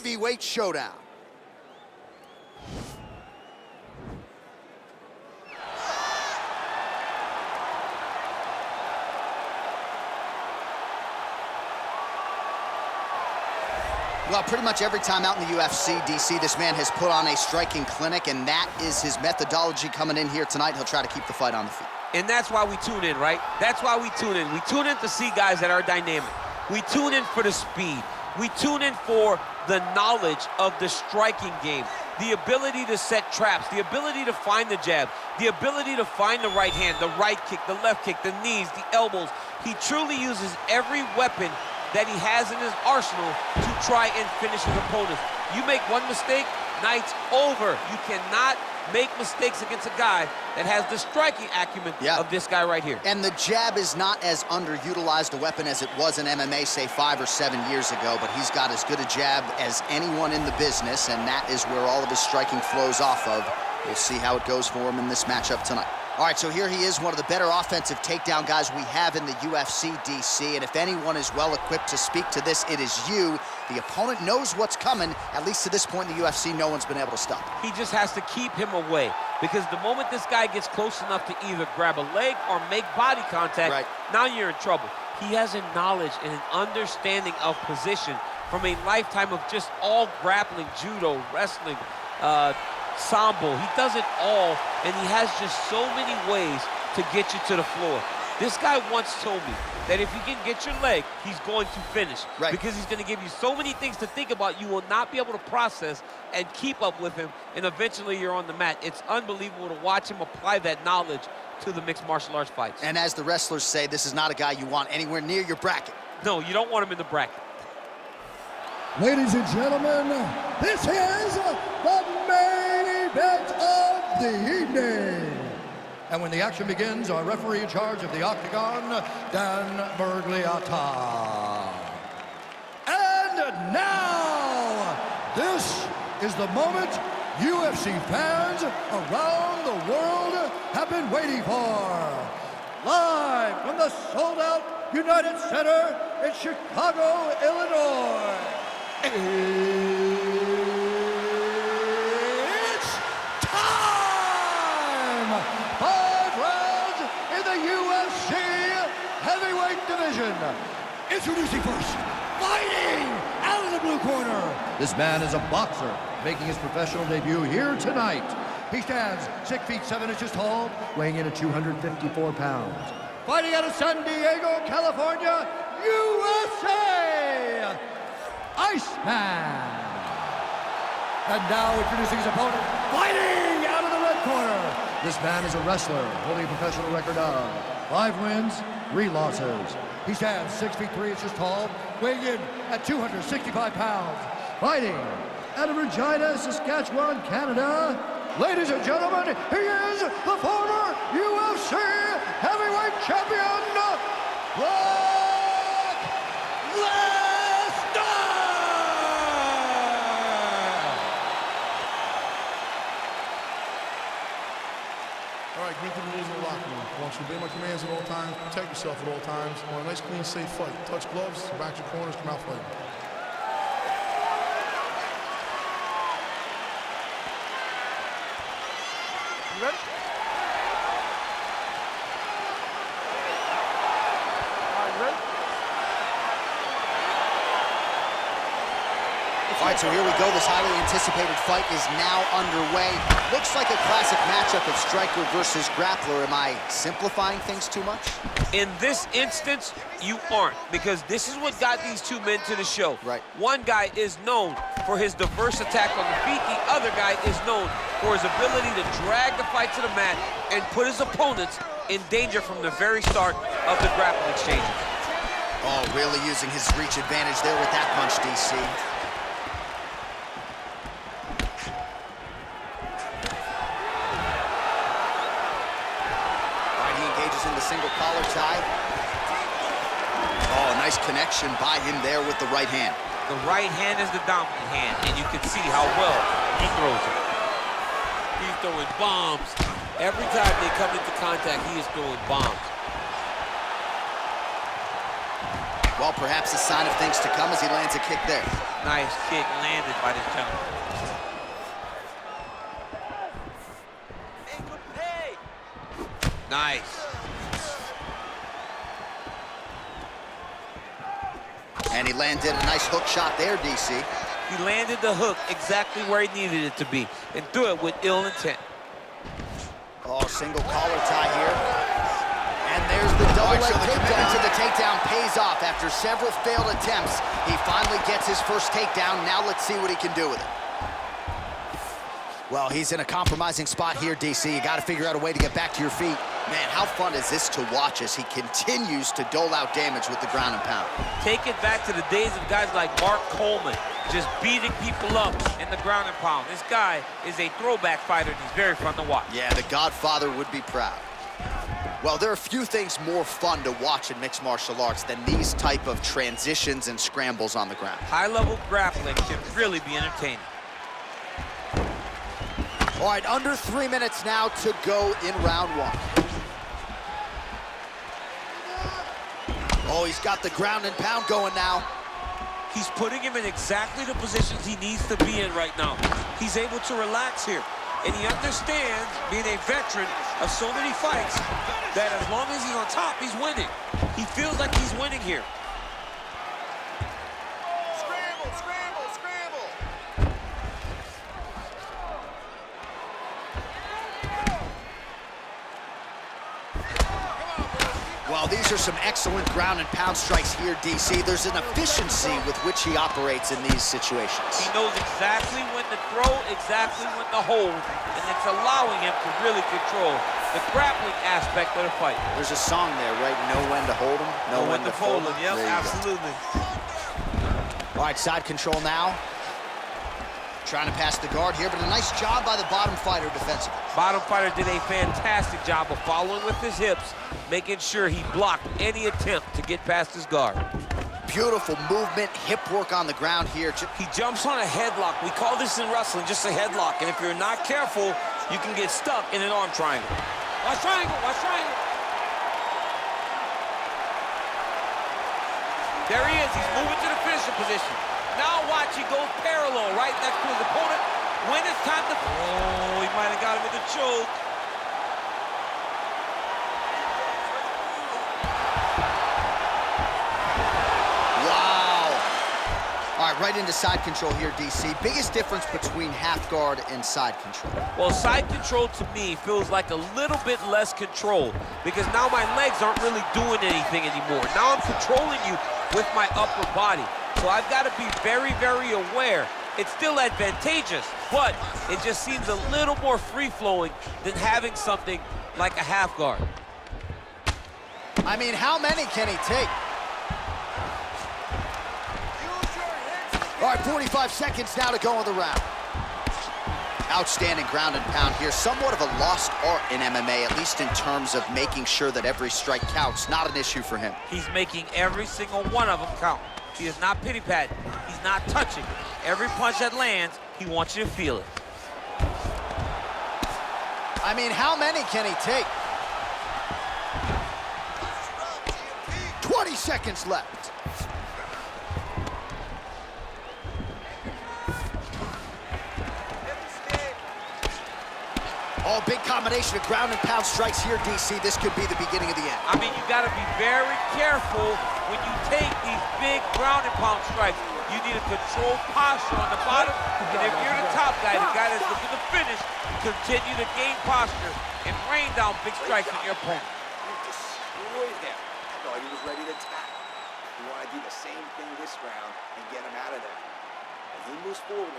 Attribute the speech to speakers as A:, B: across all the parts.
A: heavyweight showdown. Well, pretty much every time out in the UFC, DC, this man has put on a striking clinic, and that is his methodology coming in here tonight. He'll try to keep the fight on the feet.
B: And that's why we tune in, right? That's why we tune in. We tune in to see guys that are dynamic. We tune in for the speed. We tune in for the knowledge of the striking game, the ability to set traps, the ability to find the jab, the ability to find the right hand, the right kick, the left kick, the knees, the elbows. He truly uses every weapon that he has in his arsenal to try and finish his opponents. You make one mistake, night's over. You cannot make mistakes against a guy that has the striking acumen of this guy right here.
A: And the jab is not as underutilized a weapon as it was in MMA, say 5 or 7 years ago, but he's got as good a jab as anyone in the business, and that is where all of his striking flows off of. We'll see how it goes for him in this matchup tonight. All right, so here he is, one of the better offensive takedown guys we have in the UFC, DC, and if anyone is well-equipped to speak to this, it is you. The opponent knows what's coming. At least to this point in the UFC, no one's been able to stop him.
B: He just has to keep him away, because the moment this guy gets close enough to either grab a leg or make body contact, now you're in trouble. He has a knowledge and an understanding of position from a lifetime of just all grappling, judo, wrestling, sambo. He does it all, and he has just so many ways to get you to the floor. This guy once told me that if you can get your leg, he's going to finish. Because he's going to give you so many things to think about, you will not be able to process and keep up with him, and eventually you're on the mat. It's unbelievable to watch him apply that knowledge to the mixed martial arts fights.
A: And as the wrestlers say, this is not a guy you want anywhere near your bracket.
B: No, you don't want him in the bracket.
C: Ladies and gentlemen, this is the main event of the evening. And when the action begins, our referee in charge of the Octagon, Dan Bergliata. And now, this is the moment UFC fans around the world have been waiting for. Live from the sold-out United Center in Chicago, Illinois. It's time! 5 rounds in the UFC heavyweight division. Introducing first, fighting out of the blue corner. This man is a boxer, making his professional debut here tonight. He stands 6 feet 7 inches tall, weighing in at 254 pounds. Fighting out of San Diego, California, USA. Iceman. And now introducing his opponent, fighting out of the red corner. This man is a wrestler, holding a professional record of 5 wins, 3 losses. He stands 6 feet 3 inches tall, weighing in at 265 pounds. Fighting out of Regina, Saskatchewan, Canada. Ladies and gentlemen, he is the former UFC heavyweight champion, Brock Lesnar!
D: All right, greet the rules in the locker room. I want you to obey my commands at all times, protect yourself at all times. I want a nice, clean, safe fight. Touch gloves, back your corners, come out fighting.
E: You ready? All right, ready?
A: All right, so here we go. This highly anticipated fight is now underway. Looks like a classic matchup of striker versus grappler. Am I simplifying things too much?
B: In this instance, you aren't, because this is what got these two men to the show. One guy is known for his diverse attack on the feet. The other guy is known for his ability to drag the fight to the mat and put his opponents in danger from the very start of the grappling exchanges.
A: Oh, really using his reach advantage there with that punch, DC. In the single collar tie. Oh, nice connection by him there with the right hand.
B: The right hand is the dominant hand, and you can see how well he throws it. He's throwing bombs. Every time they come into contact, he is throwing bombs.
A: Well, perhaps a sign of things to come as he lands a kick there.
B: Nice kick landed by this gentleman. Nice.
A: And he landed a nice hook shot there, DC.
B: He landed the hook exactly where he needed it to be and threw it with ill intent.
A: Oh, single collar tie here. And there's the double leg takedown. To the takedown pays off. After several failed attempts, he finally gets his first takedown. Now let's see what he can do with it. Well, he's in a compromising spot here, DC. You got to figure out a way to get back to your feet. Man, how fun is this to watch as he continues to dole out damage with the ground and pound?
B: Take it back to the days of guys like Mark Coleman, just beating people up in the ground and pound. This guy is a throwback fighter, and he's very fun to watch.
A: Yeah, the Godfather would be proud. Well, there are few things more fun to watch in mixed martial arts than these type of transitions and scrambles on the ground.
B: High-level grappling can really be entertaining.
A: All right, under 3 minutes now to go in round one. Oh, he's got the ground and pound going now.
B: He's putting him in exactly the positions he needs to be in right now. He's able to relax here. And he understands, being a veteran of so many fights, that as long as he's on top, he's winning. He feels like he's winning here.
A: Scramble, scramble, scramble. Well, these are some excellent ground and pound strikes here, DC. There's an efficiency with which he operates in these situations.
B: He knows exactly when to throw, exactly when to hold, and it's allowing him to really control the grappling aspect of the fight.
A: There's a song there, right? Know when to hold him, know when to fold him.
B: Yep, absolutely.
A: All right, side control now. Trying to pass the guard here, but a nice job by the bottom fighter defensively.
B: Bottom fighter did a fantastic job of following with his hips, making sure he blocked any attempt to get past his guard.
A: Beautiful movement, hip work on the ground here.
B: He jumps on a headlock. We call this in wrestling just a headlock, and if you're not careful, you can get stuck in an arm triangle. Watch triangle, watch triangle. There he is, he's moving to the finisher position. Now watch, he goes parallel right next to his opponent. When it's time to... Oh, he might have got him with a choke.
A: Wow. All right, right into side control here, DC. Biggest difference between half guard and side control?
B: Well, side control to me feels like a little bit less control because now my legs aren't really doing anything anymore. Now I'm controlling you with my upper body. So I've got to be very, very aware. It's still advantageous, but it just seems a little more free-flowing than having something like a half guard.
A: I mean, how many can he take? All right, 45 seconds now to go in the round. Outstanding ground and pound here. Somewhat of a lost art in MMA, at least in terms of making sure that every strike counts. Not an issue for him.
B: He's making every single one of them count. He is not pity-patting. He's not touching. Every punch that lands, he wants you to feel it.
A: I mean, how many can he take? 20 seconds left. Oh, big combination of ground and pound strikes here, DC. This could be the beginning of the end.
B: I mean, you got to be very careful when you take these big ground and pound strikes. You need a controlled posture on the bottom, and if you're the top guy, the guy that's looking to finish, continue to gain posture and rain down big strikes on your opponent.
F: You destroyed him. I thought he was ready to attack. You want to do the same thing this round and get him out of there. He moves forward.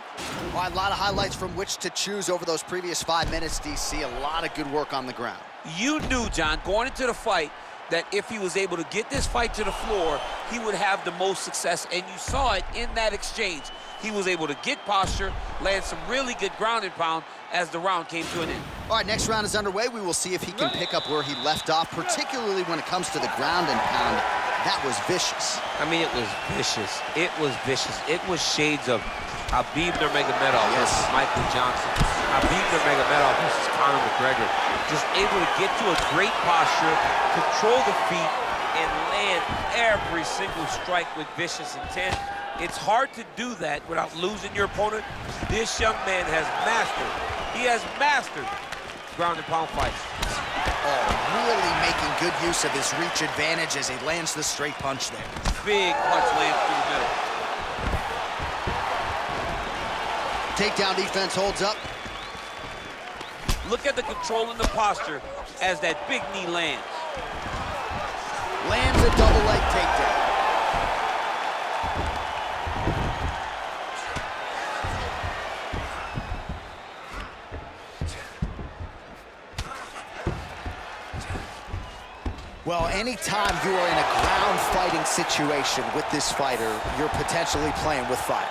A: All right, a lot of highlights from which to choose over those previous 5 minutes, DC. A lot of good work on the ground.
B: You knew, John, going into the fight, that if he was able to get this fight to the floor, he would have the most success, and you saw it in that exchange. He was able to get posture, land some really good ground and pound as the round came to an end.
A: All right, next round is underway. We will see if he can pick up where he left off, particularly when it comes to the ground and pound. That was vicious.
B: I mean, it was vicious. It was vicious. It was shades of Khabib Nurmagomedov versus Michael Johnson. Khabib Nurmagomedov versus Conor McGregor. Just able to get to a great posture, control the feet, and land every single strike with vicious intent. It's hard to do that without losing your opponent. This young man has mastered ground and pound fights.
A: Oh, really making good use of his reach advantage as he lands the straight punch there.
B: Big punch lands through the middle.
A: Takedown defense holds up.
B: Look at the control and the posture as that big knee lands.
A: Lands a double leg takedown. Well, anytime you are in a ground fighting situation with this fighter, you're potentially playing with fire.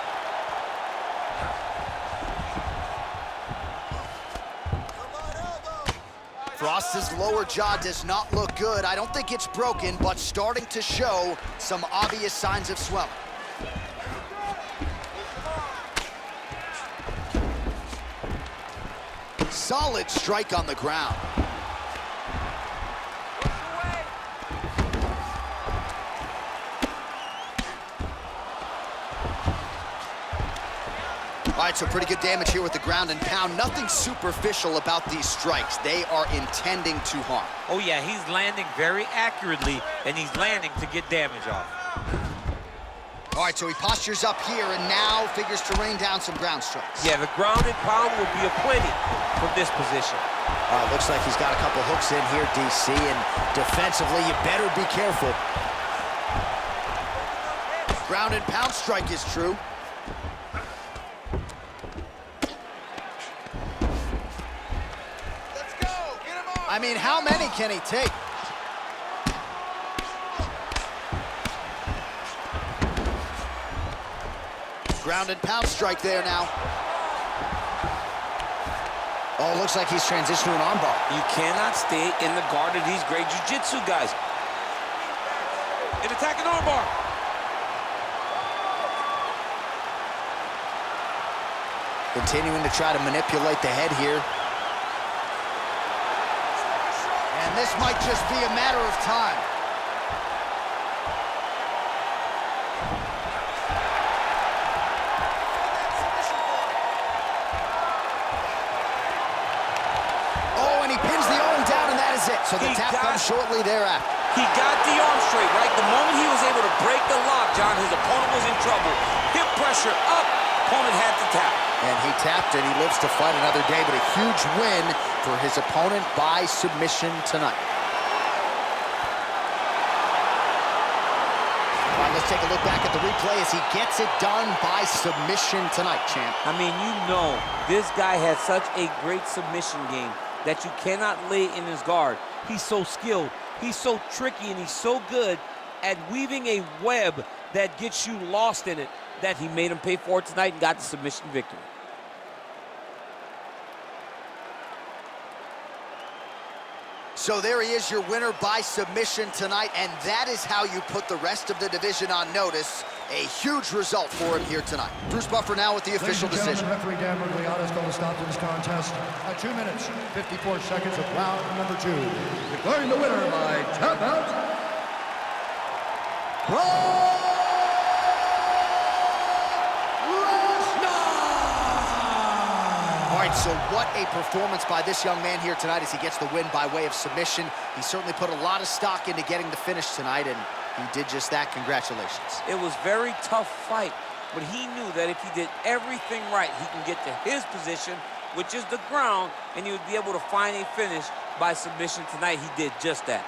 A: Frost's lower jaw does not look good. I don't think it's broken, but starting to show some obvious signs of swelling. Solid strike on the ground. All right, so pretty good damage here with the ground and pound. Nothing superficial about these strikes. They are intending to harm.
B: Oh yeah, he's landing very accurately, and he's landing to get damage off.
A: All right, so he postures up here and now figures to rain down some ground strikes.
B: Yeah, the ground and pound will be aplenty from this position.
A: Looks like he's got a couple hooks in here, DC, and defensively, you better be careful. Ground and pound strike is true. I mean, how many can he take? Ground and pound strike there now. Oh, looks like he's transitioned to an armbar.
B: You cannot stay in the guard of these great jiu-jitsu guys. An attacking armbar.
A: Continuing to try to manipulate the head here. And this might just be a matter of time. Oh, and he pins the arm down, and that is it. So the tap comes shortly thereafter.
B: He got the arm straight, right? The moment he was able to break the lock, John, his opponent was in trouble. Hip pressure up, opponent had to tap.
A: And he tapped, and he lives to fight another day, but a huge win for his opponent by submission tonight. All right, let's take a look back at the replay as he gets it done by submission tonight, champ.
B: I mean, you know, this guy has such a great submission game that you cannot lay in his guard. He's so skilled, he's so tricky, and he's so good at weaving a web that gets you lost in it that he made him pay for it tonight and got the submission victory.
A: So there he is, your winner by submission tonight, and that is how you put the rest of the division on notice. A huge result for him here tonight. Bruce Buffer now with the official decision.
C: Referee Dan Murgliata's going to stop this contest at 2 minutes, 54 seconds of round number 2. Declaring the winner by tap out, Lesnar!
A: All right, so what a performance by this young man here tonight as he gets the win by way of submission. He certainly put a lot of stock into getting the finish tonight, and he did just that. Congratulations.
B: It was a very tough fight, but he knew that if he did everything right, he can get to his position, which is the ground, and he would be able to find a finish by submission tonight. He did just that.